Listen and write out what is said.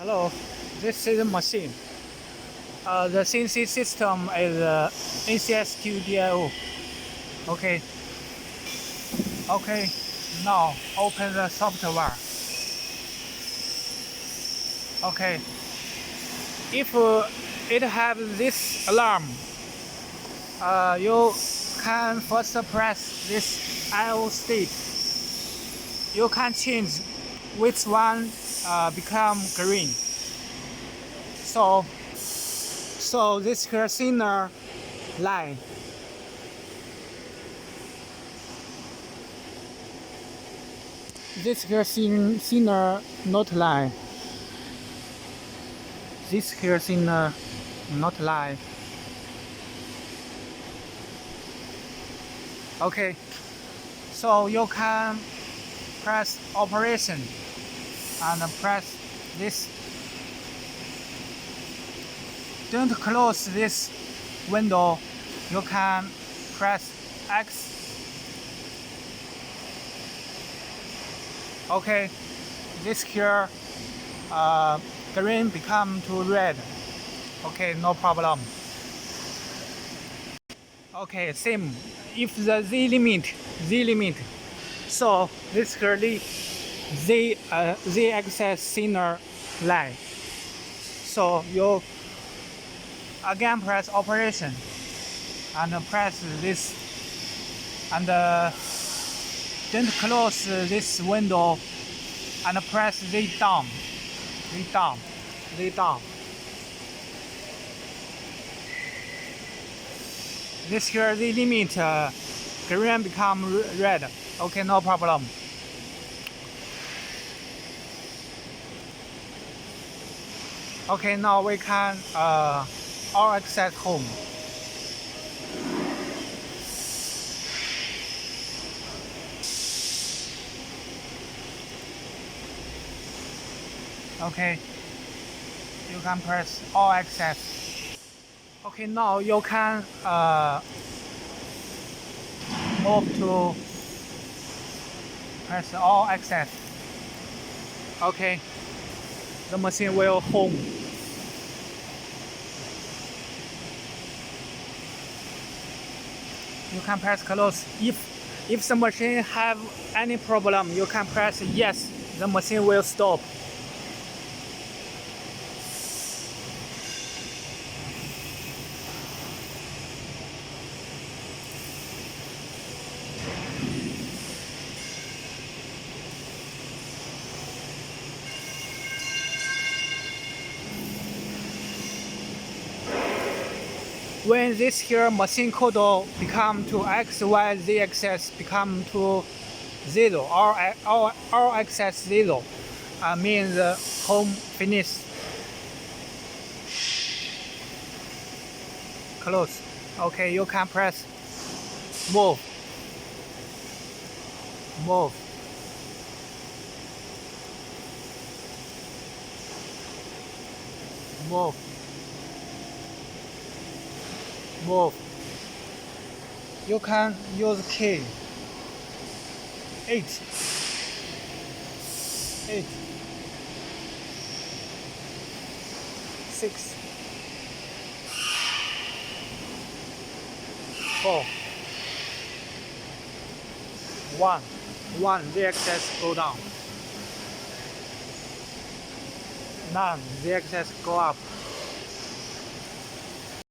Hello, this is a machine. The CNC system is NCSQDIO. Okay. Okay. Now open the software. Okay. If it have this alarm, you can first press this IO state. You can change which one become green. So this cursor line. This cursor not line. This cursor not line. Okay. So you can press operation and press this. Don't close this window. You can press X. Okay, this here green become to red. Okay, no problem. Okay, same. If the Z limit. So this curly Z axis center line. So you again press operation and press this and don't close this window and press Z down. This here the limit green become red. Okay, no problem. Okay, now we can all access home. Okay, you can press all access. Okay, now you can move to press all access. Okay, the machine will home. You can press close. If the machine have any problem, you can press yes. The machine will stop. When this here machine code become to X, Y, Z axis become to 0 or axis 0, means home finish. Close. Okay, you can press move. Move. You can use key 8 6 4 1 the axis go down, 9 the axis go up.